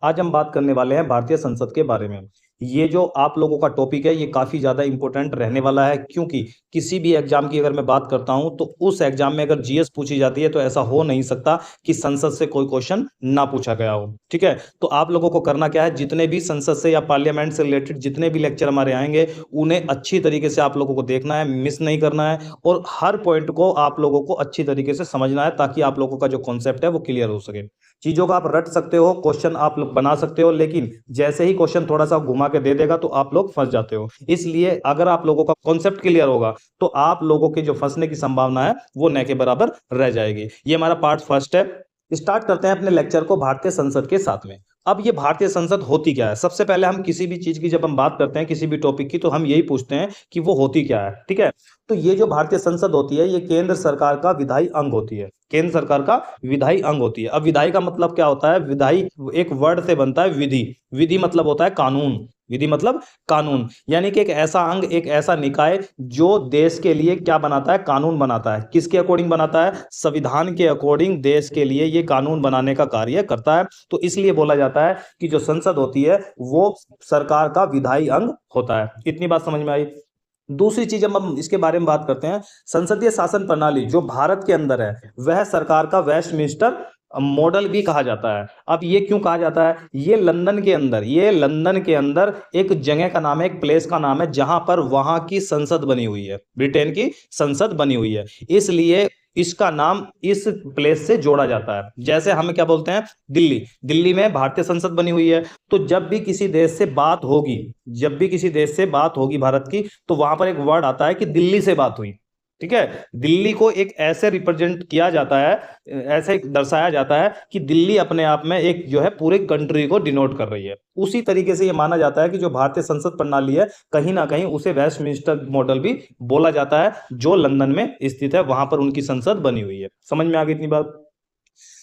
आज हम बात करने वाले हैं भारतीय संसद के बारे में। ये जो आप लोगों का टॉपिक है ये काफी ज्यादा इंपॉर्टेंट रहने वाला है, क्योंकि किसी भी एग्जाम की अगर मैं बात करता हूं तो उस एग्जाम में अगर जीएस पूछी जाती है तो ऐसा हो नहीं सकता कि संसद से कोई क्वेश्चन ना पूछा गया हो। ठीक है, तो आप लोगों को करना क्या है, जितने भी संसद से या पार्लियामेंट से रिलेटेड जितने भी लेक्चर हमारे आएंगे उन्हें अच्छी तरीके से आप लोगों को देखना है, मिस नहीं करना है, और हर पॉइंट को आप लोगों को अच्छी तरीके से समझना है ताकि आप लोगों का जो कॉन्सेप्ट है वो क्लियर हो सके। चीजों का आप रट सकते हो, क्वेश्चन आप लोग बना सकते हो, लेकिन जैसे ही क्वेश्चन थोड़ा सा घुमा के दे देगा तो आप लोग फंस जाते हो। इसलिए अगर आप लोगों का कॉन्सेप्ट क्लियर होगा तो आप लोगों के जो फंसने की संभावना है वो न के बराबर रह जाएगी। ये हमारा पार्ट फर्स्ट है। स्टार्ट करते हैं अपने लेक्चर को भारतीय संसद के साथ में। अब ये भारतीय संसद होती क्या है? सबसे पहले हम किसी भी चीज की जब हम बात करते हैं, किसी भी टॉपिक की, तो हम यही पूछते हैं कि वो होती क्या है। ठीक है, तो ये जो भारतीय संसद होती है ये केंद्र सरकार का विधायी अंग होती है। केंद्र सरकार का विधायी अंग होती है। अब विधायी का मतलब क्या होता है? विधायी एक वर्ड से बनता है विधि। विधि मतलब होता है कानून। विधि मतलब कानून, यानी कि एक ऐसा अंग, एक ऐसा निकाय जो देश के लिए क्या बनाता है? कानून बनाता है। किसके अकॉर्डिंग बनाता है? संविधान के अकॉर्डिंग देश के लिए ये कानून बनाने का कार्य करता है। तो इसलिए बोला जाता है कि जो संसद होती है वो सरकार का विधायी अंग होता है। इतनी बात समझ में आई। दूसरी चीज हम इसके बारे में बात करते हैं, संसदीय शासन प्रणाली जो भारत के अंदर है वह सरकार का वेस्टमिंस्टर मॉडल भी कहा जाता है। अब ये क्यों कहा जाता है? ये लंदन के अंदर एक जगह का नाम है, एक प्लेस का नाम है, जहां पर वहां की संसद बनी हुई है, ब्रिटेन की संसद बनी हुई है, इसलिए इसका नाम इस प्लेस से जोड़ा जाता है। जैसे हम क्या बोलते हैं? दिल्ली। दिल्ली में भारतीय संसद बनी हुई है, तो जब भी किसी देश से बात होगी, जब भी किसी देश से बात होगी भारत की, तो वहां पर एक वर्ड आता है कि दिल्ली से बात हुई। ठीक है, दिल्ली को एक ऐसे रिप्रेजेंट किया जाता है, ऐसे दर्शाया जाता है कि दिल्ली अपने आप में एक जो है पूरे कंट्री को डिनोट कर रही है। उसी तरीके से ये माना जाता है कि जो भारतीय संसद प्रणाली है कहीं ना कहीं उसे वेस्टमिंस्टर मॉडल भी बोला जाता है, जो लंदन में स्थित है, वहां पर उनकी संसद बनी हुई है। समझ में आ गई इतनी बात?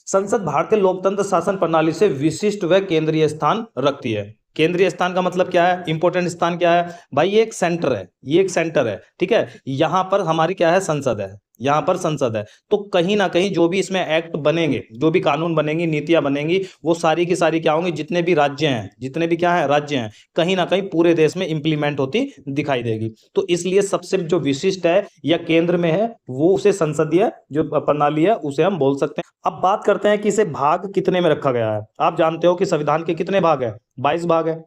संसद भारतीय लोकतंत्र शासन प्रणाली से विशिष्ट व केंद्रीय स्थान रखती है। केंद्रीय स्थान का मतलब क्या है? इंपॉर्टेंट स्थान क्या है भाई? ये एक सेंटर है, ये एक सेंटर है। ठीक है, यहां पर हमारी क्या है? संसद है, यहां पर संसद है। तो कहीं ना कहीं जो भी इसमें एक्ट बनेंगे, जो भी कानून बनेंगी, नीतियां बनेंगी, वो सारी की सारी क्या होंगी? जितने भी राज्य हैं, जितने भी क्या है राज्य हैं, कहीं ना कहीं पूरे देश में इंप्लीमेंट होती दिखाई देगी। तो इसलिए सबसे जो विशिष्ट है या केंद्र में है वो उसे संसदीय जो प्रणाली है उसे हम बोल सकते हैं। अब बात करते हैं कि इसे भाग कितने में रखा गया है। आप जानते हो कि संविधान के कितने भाग है? 22 भाग है।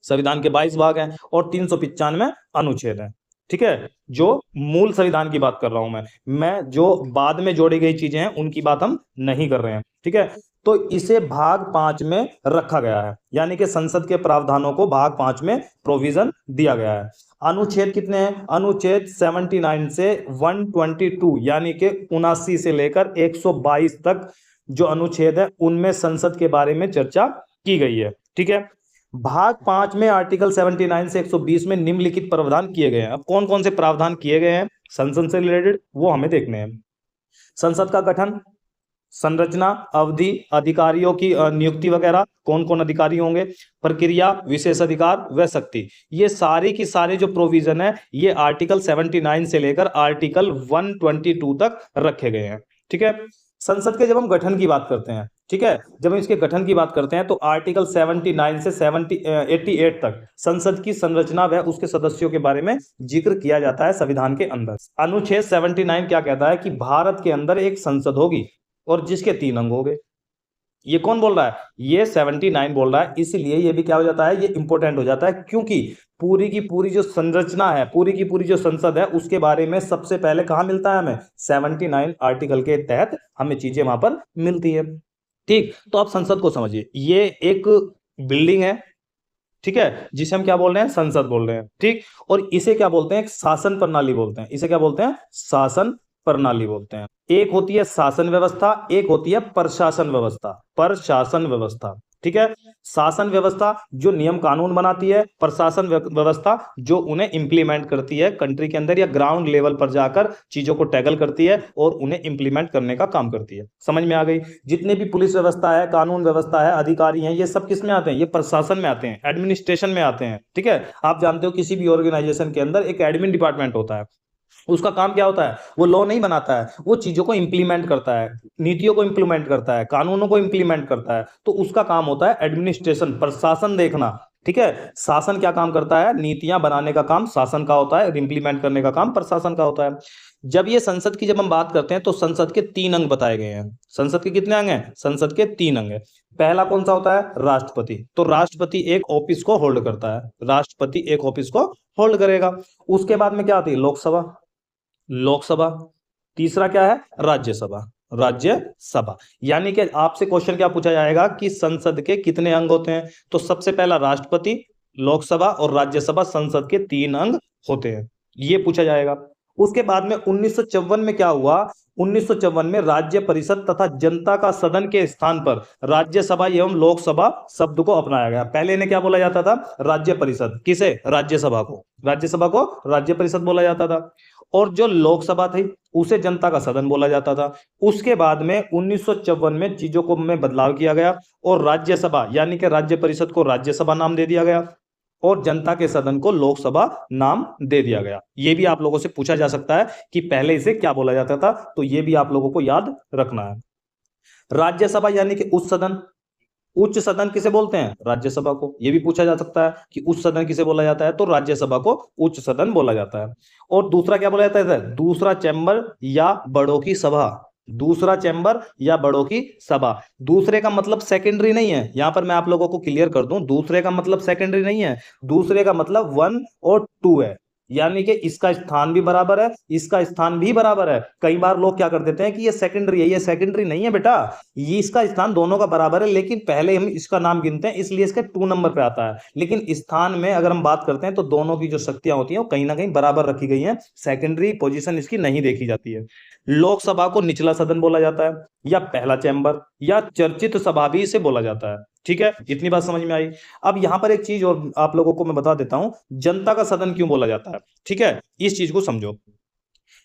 संविधान के 22 भाग हैं और 395 अनुच्छेद हैं। ठीक है, जो मूल संविधान की बात कर रहा हूं मैं जो बाद में जोड़ी गई चीजें हैं उनकी बात हम नहीं कर रहे हैं। ठीक है, तो इसे भाग 5 में रखा गया है, यानी कि संसद के प्रावधानों को भाग 5 में प्रोविजन दिया गया है। अनुच्छेद कितने हैं? अनुच्छेद 79 से 122, यानी कि 79 से लेकर 122 तक जो अनुच्छेद है उनमें संसद के बारे में चर्चा की गई है। ठीक है, भाग 5 में आर्टिकल 79 से 120 में निम्नलिखित प्रावधान किए गए हैं। अब कौन कौन से प्रावधान किए गए हैं संसद से रिलेटेड वो हमें देखने हैं। संसद का गठन, संरचना, अवधि, अधिकारियों की नियुक्ति वगैरह, कौन कौन अधिकारी होंगे, प्रक्रिया, विशेष अधिकार व शक्ति, ये सारी की सारी जो प्रोविजन है ये आर्टिकल 79 से लेकर आर्टिकल 122 तक रखे गए हैं। ठीक है, संसद के जब हम गठन की बात करते हैं, ठीक है, जब हम इसके गठन की बात करते हैं तो आर्टिकल 79 से 88 तक संसद की संरचना व उसके सदस्यों के बारे में जिक्र किया जाता है संविधान के अंदर। अनुच्छेद 79 क्या कहता है कि भारत के अंदर एक संसद होगी और जिसके 3 अंग होंगे। ये कौन बोल रहा है? ये 79 बोल रहा है। इसलिए ये भी क्या हो जाता है? ये इंपॉर्टेंट हो जाता है, क्योंकि पूरी की पूरी जो संरचना है, पूरी की पूरी जो संसद है उसके बारे में सबसे पहले कहां मिलता है हमें? 79 आर्टिकल के तहत हमें चीजें वहां पर मिलती है। ठीक, तो आप संसद को समझिए, ये एक बिल्डिंग है, ठीक है, जिसे हम क्या बोल रहे हैं? संसद बोल रहे हैं। ठीक, और इसे क्या बोलते हैं? एक शासन प्रणाली बोलते हैं। इसे क्या बोलते हैं? शासन प्रणाली बोलते हैं। एक होती है शासन व्यवस्था, एक होती है प्रशासन व्यवस्था। प्रशासन व्यवस्था, ठीक है, शासन व्यवस्था जो नियम कानून बनाती है, प्रशासन व्यवस्था जो उन्हें इंप्लीमेंट करती है कंट्री के अंदर या ग्राउंड लेवल पर जाकर चीजों को टैकल करती है और उन्हें इंप्लीमेंट करने का काम करती है। समझ में आ गई? जितने भी पुलिस व्यवस्था है, कानून व्यवस्था है, अधिकारी हैं, ये सब किस में आते हैं? ये प्रशासन में आते हैं, एडमिनिस्ट्रेशन में आते हैं। ठीक है, आप जानते हो किसी भी ऑर्गेनाइजेशन के अंदर एक एडमिन डिपार्टमेंट होता है। उसका काम क्या होता है? वो लॉ नहीं बनाता है, वो चीजों को इंप्लीमेंट करता है, नीतियों को इंप्लीमेंट करता है, कानूनों को इंप्लीमेंट करता है। तो उसका काम होता है एडमिनिस्ट्रेशन, प्रशासन देखना। ठीक है, शासन क्या काम करता है? नीतियां बनाने का काम शासन का होता है, इंप्लीमेंट करने का काम प्रशासन का होता है। जब ये संसद की जब हम बात करते हैं तो संसद के 3 अंग बताए गए हैं। संसद के कितने अंग हैं? संसद के 3 अंग हैं। पहला कौन सा होता है? राष्ट्रपति। तो राष्ट्रपति एक ऑफिस को होल्ड करता है, राष्ट्रपति एक ऑफिस को होल्ड करेगा। उसके बाद में क्या आती है? लोकसभा। लोकसभा। तीसरा क्या है? राज्यसभा। राज्यसभा। यानी कि आपसे क्वेश्चन क्या पूछा जाएगा कि संसद के कितने अंग होते हैं? तो सबसे पहला राष्ट्रपति, लोकसभा और राज्यसभा संसद के 3 अंग होते हैं, ये पूछा जाएगा। उसके बाद में 1954 में क्या हुआ? 1954 में राज्य परिषद तथा जनता का सदन के स्थान पर राज्यसभा एवं लोकसभा शब्द को अपनाया गया। पहले इन्हें क्या बोला जाता था? राज्य परिषद। किसे? राज्यसभा को। राज्यसभा को राज्य परिषद बोला जाता था। और जो लोकसभा थी उसे जनता का सदन बोला जाता था। उसके बाद में 1954 में चीजों को में बदलाव किया गया और राज्यसभा यानी कि राज्य परिषद को राज्यसभा नाम दे दिया गया और जनता के सदन को लोकसभा नाम दे दिया गया। ये भी आप लोगों से पूछा जा सकता है कि पहले इसे क्या बोला जाता था, तो ये भी आप लोगों को याद रखना है। राज्यसभा यानी कि उच्च सदन। उच्च सदन किसे बोलते हैं? राज्यसभा को। यह भी पूछा जा सकता है कि उच्च सदन किसे बोला जाता है, तो राज्यसभा को उच्च सदन बोला जाता है। और दूसरा क्या बोला जाता है? दूसरा चैम्बर या बड़ों की सभा। दूसरा चैम्बर या बड़ों की सभा। दूसरे का मतलब सेकेंडरी नहीं है, यहां पर मैं आप लोगों को क्लियर कर दूं, दूसरे का मतलब सेकेंडरी नहीं है, दूसरे का मतलब 1 और 2 है। यानी कि इसका स्थान भी बराबर है, इसका स्थान भी बराबर है। कई बार लोग क्या कर देते हैं कि ये सेकेंडरी है, ये सेकेंडरी नहीं है बेटा, ये इसका स्थान दोनों का बराबर है, लेकिन पहले हम इसका नाम गिनते हैं इसलिए इसके 2 नंबर पे आता है। लेकिन स्थान में अगर हम बात करते हैं तो दोनों की जो शक्तियां होती हैं वो कहीं ना कहीं बराबर रखी गई हैं, सेकेंडरी पोजीशन इसकी नहीं देखी जाती है। लोकसभा को निचला सदन बोला जाता है या पहला चैम्बर या चर्चित सभा भी इसे बोला जाता है। ठीक है, इतनी बात समझ में आई। अब यहां पर एक चीज और आप लोगों को मैं बता देता हूं, जनता का सदन क्यों बोला जाता है। ठीक है, इस चीज को समझो।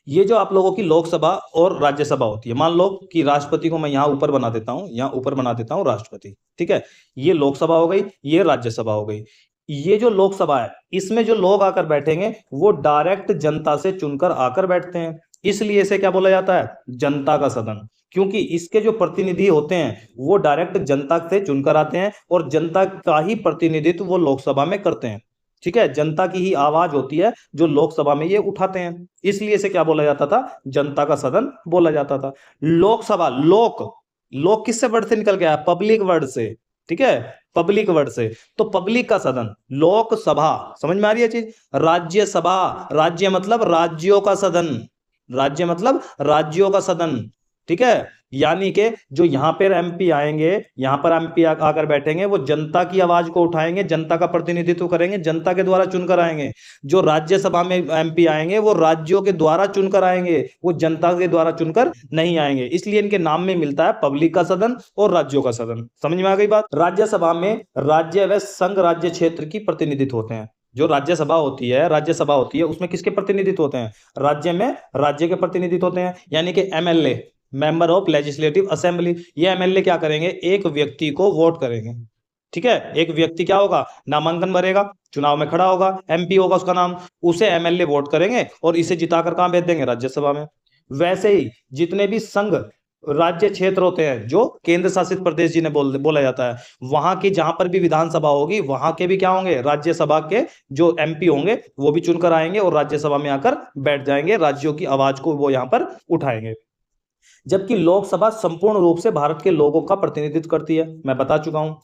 ये जो आप लोगों की लोकसभा और राज्यसभा होती है, मान लो कि राष्ट्रपति को मैं यहां ऊपर बना देता हूं, यहां ऊपर बना देता हूं राष्ट्रपति। ठीक है, ये लोकसभा हो गई, ये राज्यसभा हो गई। ये जो लोकसभा है इसमें जो लोग आकर बैठेंगे वो डायरेक्ट जनता से चुनकर आकर बैठते हैं, इसलिए इसे क्या बोला जाता है? जनता का सदन। क्योंकि इसके जो प्रतिनिधि होते हैं वो डायरेक्ट जनता से चुनकर आते हैं और जनता का ही प्रतिनिधित्व वो लोकसभा में करते हैं। ठीक है, जनता की ही आवाज होती है जो लोकसभा में ये उठाते हैं, इसलिए इसे क्या बोला जाता था? जनता का सदन बोला जाता था। लोकसभा, लोक, लोक किससे वर्ड से निकल गया है? पब्लिक वर्ड से। ठीक है, पब्लिक वर्ड से, तो पब्लिक का सदन लोकसभा। समझ में आ रही है चीज? राज्यसभा, राज्य मतलब राज्यों का सदन, राज्य मतलब राज्यों का सदन। ठीक है, यानी कि जो यहां पर एमपी आएंगे, यहां पर एमपी आकर बैठेंगे, वो जनता की आवाज को उठाएंगे, जनता का प्रतिनिधित्व करेंगे, जनता के द्वारा चुनकर आएंगे। जो राज्यसभा में एमपी आएंगे वो राज्यों के द्वारा चुनकर आएंगे, वो जनता के द्वारा चुनकर नहीं आएंगे, इसलिए इनके नाम में मिलता है पब्लिक का सदन और राज्यों का सदन। समझ में आ गई बात? राज्यसभा में राज्य व संघ राज्य क्षेत्र की प्रतिनिधित्व होते हैं। जो राज्यसभा होती है, राज्यसभा होती है, उसमें किसके प्रतिनिधित्व होते हैं? राज्य में राज्य के प्रतिनिधित्व होते हैं, यानी कि MLA, member of legislative assembly. ये एमएलए क्या करेंगे? एक व्यक्ति को वोट करेंगे। ठीक है, एक व्यक्ति क्या होगा? नामांकन भरेगा, चुनाव में खड़ा होगा, एमपी होगा उसका नाम, उसे एमएलए वोट करेंगे और इसे जिताकर कहां भेज देंगे? राज्यसभा में। वैसे ही जितने भी संघ राज्य क्षेत्र होते हैं, जो केंद्र शासित प्रदेश जिन्हें बोला जाता है, वहां की जहां पर भी विधानसभा होगी वहां के भी क्या होंगे? राज्यसभा के जो एमपी होंगे वो भी चुनकर आएंगे और राज्यसभा में आकर बैठ जाएंगे, राज्यों की आवाज को वो यहां पर उठाएंगे। जबकि लोकसभा संपूर्ण रूप से भारत के लोगों का प्रतिनिधित्व करती है, मैं बता चुका हूं।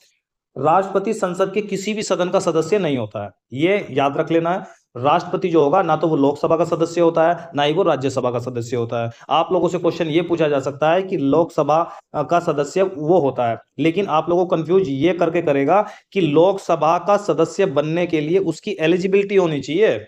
राष्ट्रपति संसद के किसी भी सदन का सदस्य नहीं होता है, ये याद रख लेना है। राष्ट्रपति जो होगा ना तो वो लोकसभा का सदस्य होता है ना ही वो राज्यसभा का सदस्य होता है। आप लोगों से क्वेश्चन ये पूछा जा सकता है कि लोकसभा का सदस्य वो होता है, लेकिन आप लोगों को कंफ्यूज ये करके करेगा कि लोकसभा का सदस्य बनने के लिए उसकी एलिजिबिलिटी होनी चाहिए।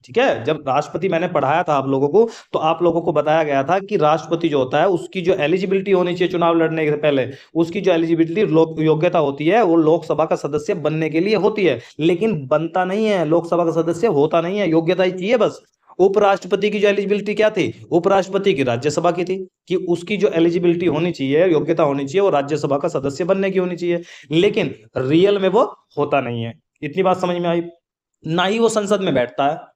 ठीक है, जब राष्ट्रपति मैंने पढ़ाया था आप लोगों को तो आप लोगों को बताया गया था कि राष्ट्रपति जो होता है उसकी जो एलिजिबिलिटी होनी चाहिए चुनाव लड़ने से पहले, उसकी जो एलिजिबिलिटी योग्यता होती है वो लोकसभा का सदस्य बनने के लिए होती है, लेकिन बनता नहीं है, लोकसभा का सदस्य होता नहीं है, योग्यता ही चाहिए बस। उपराष्ट्रपति की जो एलिजिबिलिटी क्या थी? उपराष्ट्रपति की राज्यसभा की थी कि उसकी जो एलिजिबिलिटी होनी चाहिए, योग्यता होनी चाहिए, वो राज्यसभा का सदस्य बनने की होनी चाहिए, लेकिन रियल में वो होता नहीं है। इतनी बात समझ में आई? ना ही वो संसद में बैठता है,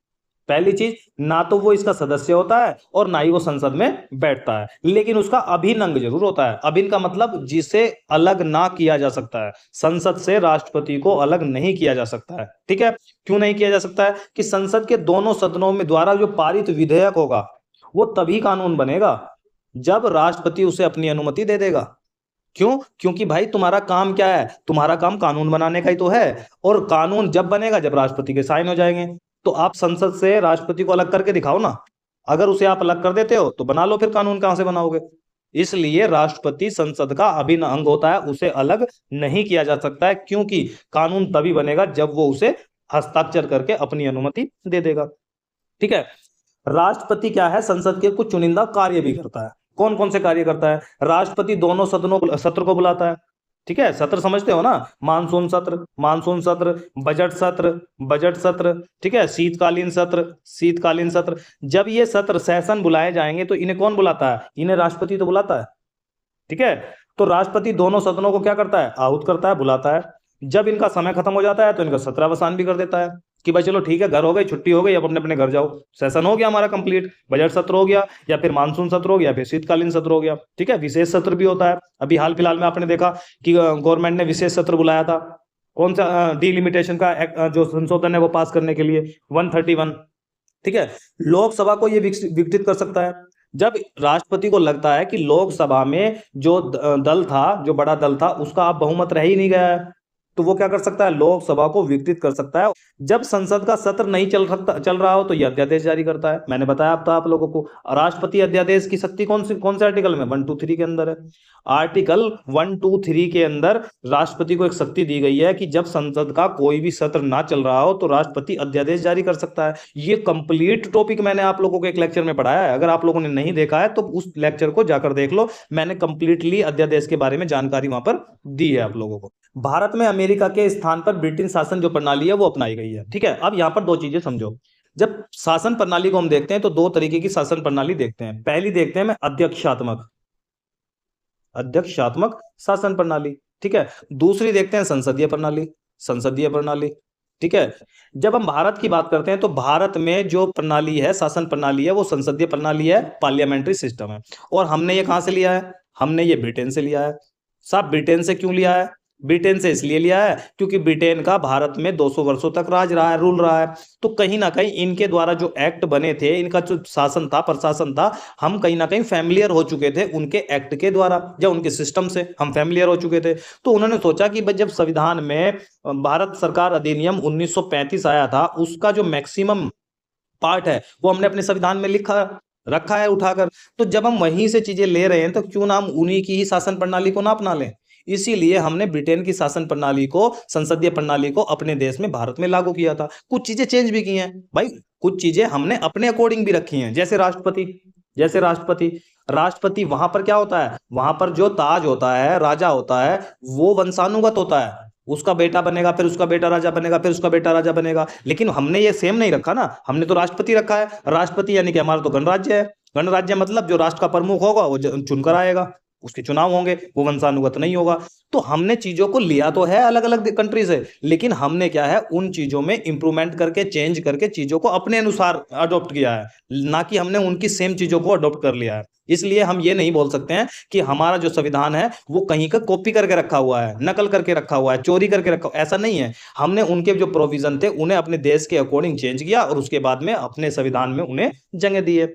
पहली चीज, ना तो वो इसका सदस्य होता है और ना ही वो संसद में बैठता है, लेकिन उसका अभिन्न अंग जरूर होता है। अभिन्न का मतलब जिसे अलग ना किया जा सकता है। संसद से राष्ट्रपति को अलग नहीं किया जा सकता है। ठीक है, क्यों नहीं किया जा सकता है? कि संसद के दोनों सदनों में द्वारा जो पारित विधेयक होगा वो तभी कानून बनेगा जब राष्ट्रपति उसे अपनी अनुमति दे देगा। क्यों? क्योंकि भाई तुम्हारा काम क्या है? तुम्हारा काम कानून बनाने का ही तो है, और कानून जब बनेगा जब राष्ट्रपति के साइन हो जाएंगे। तो आप संसद से राष्ट्रपति को अलग करके दिखाओ ना। अगर उसे आप अलग कर देते हो तो बना लो, फिर कानून कहां से बनाओगे? इसलिए राष्ट्रपति संसद का अभिन्न अंग होता है, उसे अलग नहीं किया जा सकता है, क्योंकि कानून तभी बनेगा जब वो उसे हस्ताक्षर करके अपनी अनुमति दे देगा। ठीक है, राष्ट्रपति क्या है? संसद के कुछ चुनिंदा कार्य भी करता है। कौन कौन से कार्य करता है? राष्ट्रपति दोनों सदनों सत्र को बुलाता है। ठीक है, सत्र समझते हो ना? मानसून सत्र, मानसून सत्र, बजट सत्र, बजट सत्र, ठीक है, शीतकालीन सत्र, शीतकालीन सत्र। जब ये सत्र सेशन बुलाए जाएंगे तो इन्हें कौन बुलाता है? इन्हें राष्ट्रपति तो बुलाता है। ठीक है, तो राष्ट्रपति दोनों सदनों को क्या करता है? आहूत करता है, बुलाता है। जब इनका समय खत्म हो जाता है तो इनका सत्रावसान भी कर देता है कि भाई चलो ठीक है, घर हो गई, छुट्टी हो गई, अब अपने अपने घर जाओ, सेशन हो गया हमारा कंप्लीट। बजट सत्र हो गया, या फिर मानसून सत्र हो गया, या फिर शीतकालीन सत्र हो गया। ठीक है, विशेष सत्र भी होता है। अभी हाल फिलहाल में आपने देखा कि गवर्नमेंट ने विशेष सत्र बुलाया था। कौन सा? डिलिमिटेशन का जो संशोधन है वो पास करने के लिए, 131। ठीक है, लोकसभा को ये विघटित कर सकता है। जब राष्ट्रपति को लगता है कि लोकसभा में जो दल था, जो बड़ा दल था, उसका अब बहुमत रह ही नहीं गया है, तो वो क्या कर सकता है? लोकसभा को विघटित कर सकता है। जब संसद का सत्र नहीं चल रहा हो तो यह अध्यादेश जारी करता है। मैंने बताया अब तो आप लोगों को, राष्ट्रपति अध्यादेश की शक्ति कौन से आर्टिकल में? 123 के अंदर है। आर्टिकल 123 के अंदर राष्ट्रपति को एक शक्ति दी गई है कि जब संसद का कोई भी सत्र ना चल रहा हो तो राष्ट्रपति अध्यादेश जारी कर सकता है। ये कंप्लीट टॉपिक मैंने आप लोगों को एक लेक्चर में पढ़ाया है। अगर आप लोगों ने नहीं देखा है तो उस लेक्चर को जाकर देख लो। मैंने कंप्लीटली अध्यादेश के बारे में जानकारी वहां पर दी है आप लोगों को। भारत में अमेरिका के स्थान पर ब्रिटिश शासन जो प्रणाली है वो अपनाई गई है। ठीक है, अब यहां पर दो चीजें समझो। जब शासन प्रणाली को हम देखते हैं तो दो तरीके की शासन प्रणाली देखते हैं। पहली देखते हैं मैं अध्यक्षात्मक, अध्यक्षात्मक शासन प्रणाली। ठीक है, दूसरी देखते हैं संसदीय प्रणाली, संसदीय प्रणाली। ठीक है, जब हम भारत की बात करते हैं तो भारत में जो प्रणाली है, शासन प्रणाली है, वो संसदीय प्रणाली है, पार्लियामेंट्री सिस्टम है। और हमने ये कहां से लिया है? हमने ये ब्रिटेन से लिया है। साहब ब्रिटेन से क्यों लिया है? ब्रिटेन से इसलिए लिया है क्योंकि ब्रिटेन का भारत में 200 वर्षों तक राज रहा है, रूल रहा है। तो कहीं ना कहीं इनके द्वारा जो एक्ट बने थे, इनका जो शासन था, प्रशासन था, हम कहीं ना कहीं फैमिलियर हो चुके थे उनके एक्ट के द्वारा, या उनके सिस्टम से हम फैमिलियर हो चुके थे। तो उन्होंने सोचा कि जब संविधान में भारत सरकार अधिनियम 1935 आया था, उसका जो मैक्सिमम पार्ट है वो हमने अपने संविधान में लिखा रखा है उठाकर। तो जब हम वहीं से चीजें ले रहे हैं तो क्यों ना हम उन्हीं की ही शासन प्रणाली को ना अपना लें? इसीलिए हमने ब्रिटेन की शासन प्रणाली को, संसदीय प्रणाली को अपने देश में, भारत में लागू किया था। कुछ चीजें चेंज भी की हैं भाई, कुछ चीजें हमने अपने अकॉर्डिंग भी रखी हैं। जैसे राष्ट्रपति, जैसे राष्ट्रपति, राष्ट्रपति वहां पर क्या होता है? वहां पर जो ताज होता है, राजा होता है, वो वंशानुगत होता है। उसका बेटा बनेगा, फिर उसका बेटा राजा बनेगा, फिर उसका बेटा राजा बनेगा। लेकिन हमने ये सेम नहीं रखा ना, हमने तो राष्ट्रपति रखा है। राष्ट्रपति यानी कि हमारा तो गणराज्य है। गणराज्य मतलब जो राष्ट्र का प्रमुख होगा वो चुनकर आएगा, उसके चुनाव होंगे, वो वंशानुगत नहीं होगा। तो हमने चीजों को लिया तो है अलग अलग कंट्री से, लेकिन हमने क्या है, उन चीजों में इंप्रूवमेंट करके, चेंज करके चीजों को अपने अनुसार अडॉप्ट किया है, ना कि हमने उनकी सेम चीजों को अडॉप्ट कर लिया है। इसलिए हम ये नहीं बोल सकते हैं कि हमारा जो संविधान है वो कहीं का कॉपी करके रखा हुआ है, नकल करके रखा हुआ है, चोरी करके रखा हुआ, ऐसा नहीं है। हमने उनके जो प्रोविजन थे उन्हें अपने देश के अकॉर्डिंग चेंज किया और उसके बाद में अपने संविधान में उन्हें जगह दी है।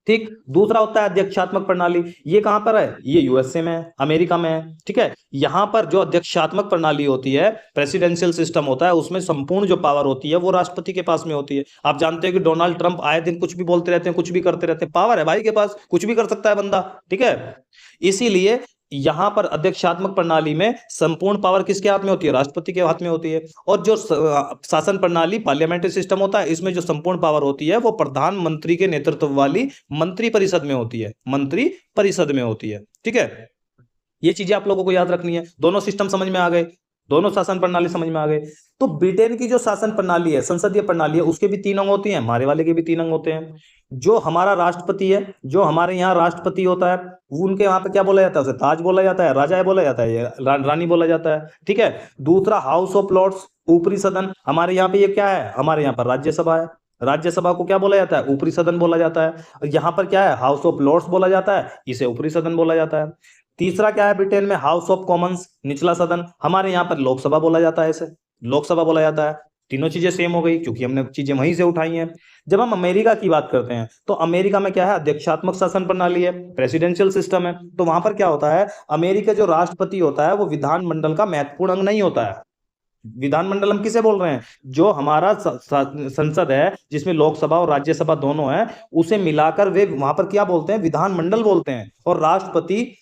ठीक, दूसरा होता है अध्यक्षात्मक प्रणाली। ये कहां पर है? ये यूएसए में है, अमेरिका में है। ठीक है, यहां पर जो अध्यक्षात्मक प्रणाली होती है, प्रेसिडेंशियल सिस्टम होता है, उसमें संपूर्ण जो पावर होती है वो राष्ट्रपति के पास में होती है। आप जानते हैं कि डोनाल्ड ट्रंप आए दिन कुछ भी बोलते रहते हैं, कुछ भी करते रहते हैं। पावर है भाई के पास, कुछ भी कर सकता है बंदा। ठीक है, इसीलिए यहां पर अध्यक्षात्मक प्रणाली में संपूर्ण पावर किसके हाथ में होती है? राष्ट्रपति के हाथ में होती है। और जो शासन प्रणाली, पार्लियामेंट्री सिस्टम होता है, इसमें जो संपूर्ण पावर होती है वो प्रधानमंत्री के नेतृत्व वाली मंत्री परिषद में होती है, मंत्री परिषद में होती है। ठीक है, ये चीजें आप लोगों को याद रखनी है। दोनों सिस्टम समझ में आ गए, दोनों शासन प्रणाली समझ में आ गए। तो ब्रिटेन की जो शासन प्रणाली है, संसदीय प्रणाली है, उसके भी 3 अंग होती हैं, हमारे वाले के भी 3 अंग होते हैं। जो हमारा राष्ट्रपति है, जो हमारे यहाँ राष्ट्रपति होता है, उनके यहाँ पे क्या बोला जाता है? उसे ताज बोला जाता है, राजा बोला जाता है, रानी बोला जाता है। ठीक है, दूसरा हाउस ऑफ लॉर्ड्स, ऊपरी सदन, हमारे यहाँ पे ये क्या है? हमारे यहाँ पर राज्यसभा है। राज्यसभा को क्या बोला जाता है? ऊपरी सदन बोला जाता है। और यहाँ पर क्या है? हाउस ऑफ लॉर्ड्स बोला जाता है, इसे ऊपरी सदन बोला जाता है। तीसरा क्या है ब्रिटेन में? हाउस ऑफ कॉमन्स, निचला सदन। हमारे यहाँ पर लोकसभा बोला जाता है, इसे लोकसभा बोला जाता है। तीनों चीजें सेम हो गई क्योंकि हमने चीजें वहीं से उठाई हैं। जब हम अमेरिका की बात करते हैं तो अमेरिका में क्या है? अध्यक्षात्मक शासन प्रणाली है, प्रेसिडेंशियल सिस्टम है। तो वहां पर क्या होता है? अमेरिका जो राष्ट्रपति होता है वो विधानमंडल का महत्वपूर्ण अंग नहीं होता है। विधानमंडल हम किसे बोल रहे हैं? जो हमारा संसद है, जिसमें लोकसभा और राज्यसभा दोनों है, उसे मिलाकर वे वहां पर क्या बोलते हैं? विधानमंडल बोलते हैं। और राष्ट्रपति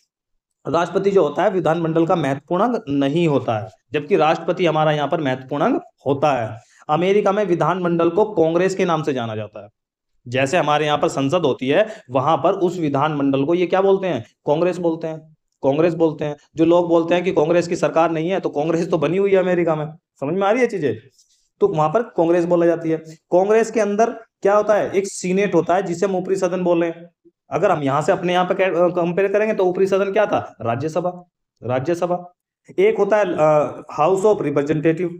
राष्ट्रपति जो होता है विधानमंडल का महत्वपूर्ण अंग नहीं होता है, जबकि राष्ट्रपति हमारा यहाँ पर महत्वपूर्ण अंग होता है। अमेरिका में विधानमंडल को कांग्रेस के नाम से जाना जाता है। जैसे हमारे यहाँ पर संसद होती है, वहां पर उस विधानमंडल को ये क्या बोलते हैं? कांग्रेस बोलते हैं। कांग्रेस बोलते हैं। जो लोग बोलते हैं कि कांग्रेस की सरकार नहीं है, तो कांग्रेस तो बनी हुई है अमेरिका में। समझ में आ रही है चीजें? तो वहां पर कांग्रेस बोला जाती है। कांग्रेस के अंदर क्या होता है? एक सीनेट होता है, जिसे हम ऊपरी सदन बोल रहे हैं। अगर हम यहां से अपने यहाँ पे कंपेयर करेंगे तो ऊपरी सदन क्या था? राज्यसभा। राज्यसभा। एक होता है हाउस ऑफ रिप्रेजेंटेटिव,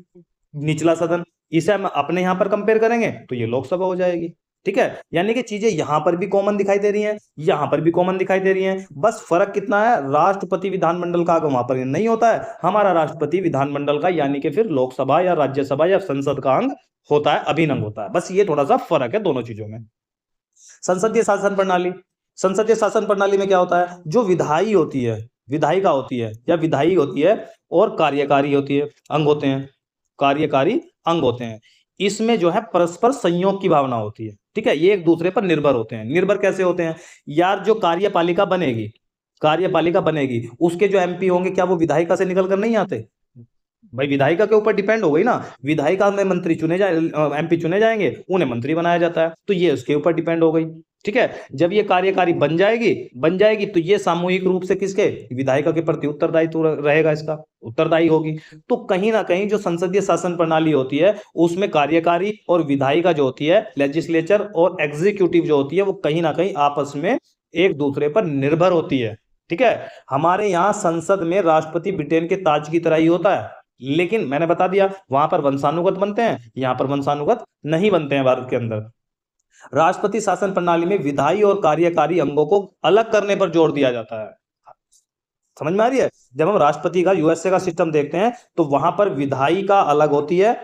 निचला सदन। इसे हम अपने यहाँ पर कंपेयर करेंगे तो ये लोकसभा हो जाएगी। ठीक है, यानी कि चीजें यहां पर भी कॉमन दिखाई दे रही हैं, यहां पर भी कॉमन दिखाई दे रही हैं। बस फर्क कितना है? राष्ट्रपति विधानमंडल का वहां पर नहीं होता है, हमारा राष्ट्रपति विधानमंडल का यानी कि फिर लोकसभा या राज्यसभा या संसद का अंग होता है, अभिन्न अंग होता है। बस ये थोड़ा सा फर्क है दोनों चीजों में। संसदीय शासन प्रणाली। संसदीय शासन प्रणाली में क्या होता है? जो विधायी होती है, विधायिका होती है या विधायी होती है, और कार्यकारी होती है, अंग होते हैं, कार्यकारी अंग होते हैं। इसमें जो है परस्पर संयोग की भावना होती है। ठीक है, ये एक दूसरे पर निर्भर होते हैं। निर्भर कैसे होते हैं? यार जो कार्यपालिका बनेगी, कार्यपालिका बनेगी, उसके जो एमपी होंगे, क्या वो विधायिका से निकल कर नहीं आते? भाई विधायिका के ऊपर डिपेंड हो गई ना। विधायिका में मंत्री चुने जाए, एमपी चुने जाएंगे, उन्हें मंत्री बनाया जाता है, तो ये उसके ऊपर डिपेंड हो गई। ठीक है, जब ये कार्यकारी बन जाएगी तो ये सामूहिक रूप से किसके? विधायिका के प्रति उत्तरदायित्व रहेगा, इसका उत्तरदायी होगी। तो कहीं ना कहीं जो संसदीय शासन प्रणाली होती है, उसमें कार्यकारी और विधायिका जो होती है, लेजिस्लेचर और एग्जीक्यूटिव जो होती है, वो कहीं ना कहीं आपस में एक दूसरे पर निर्भर होती है। ठीक है, हमारे यहाँ संसद में राष्ट्रपति ब्रिटेन के ताज की तरह ही होता है, लेकिन मैंने बता दिया वहां पर वंशानुगत बनते हैं, यहां पर वंशानुगत नहीं बनते हैं भारत के अंदर। राष्ट्रपति शासन प्रणाली में विधायी और कार्यकारी अंगों को अलग करने पर जोर दिया जाता है। समझ में आ रही है? जब हम राष्ट्रपति का यूएसए का सिस्टम देखते हैं तो वहां पर विधायी का अलग होती है,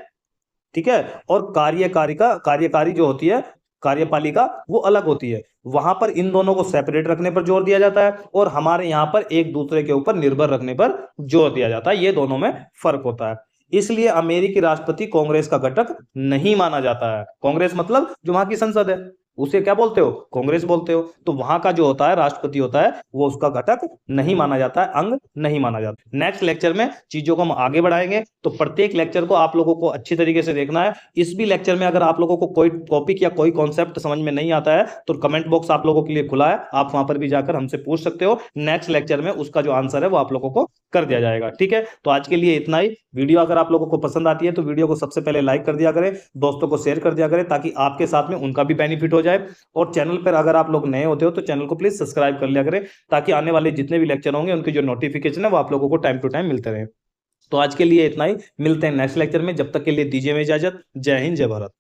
ठीक है, और कार्यकारी जो होती है, कार्यपालिका, वो अलग होती है। वहां पर इन दोनों को सेपरेट रखने पर जोर दिया जाता है, और हमारे यहां पर एक दूसरे के ऊपर निर्भर रखने पर जोर दिया जाता है। ये दोनों में फर्क होता है। इसलिए अमेरिकी राष्ट्रपति कांग्रेस का घटक नहीं माना जाता है। कांग्रेस मतलब जो वहां की संसद है, उसे क्या बोलते हो? कांग्रेस बोलते हो। तो वहां का जो होता है राष्ट्रपति होता है, वो उसका घटक नहीं माना जाता है, अंग नहीं माना जाता। नेक्स्ट लेक्चर में चीजों को हम आगे बढ़ाएंगे, तो प्रत्येक लेक्चर को आप लोगों को अच्छी तरीके से देखना है। इस भी लेक्चर में अगर आप लोगों को कोई टॉपिक या कोई कॉन्सेप्ट समझ में नहीं आता है तो कमेंट बॉक्स आप लोगों के लिए खुला है, आप वहां पर भी जाकर हमसे पूछ सकते हो। नेक्स्ट लेक्चर में उसका जो आंसर है वो आप लोगों को कर दिया जाएगा। ठीक है, तो आज के लिए इतना ही। वीडियो अगर आप लोगों को पसंद आती है तो वीडियो को सबसे पहले लाइक कर दिया करें, दोस्तों को शेयर कर दिया करें, ताकि आपके साथ में उनका भी बेनिफिट हो जाए। और चैनल पर अगर आप लोग नए होते हो तो चैनल को प्लीज सब्सक्राइब कर लिया करें, ताकि आने वाले जितने भी लेक्चर होंगे उनकी जो नोटिफिकेशन है वो आप लोगों को टाइम टू टाइम मिलते रहे। तो आज के लिए इतना ही, मिलते हैं नेक्स्ट लेक्चर में। जब तक के लिए दीजिए में इजाजत। जय हिंद, जय भारत।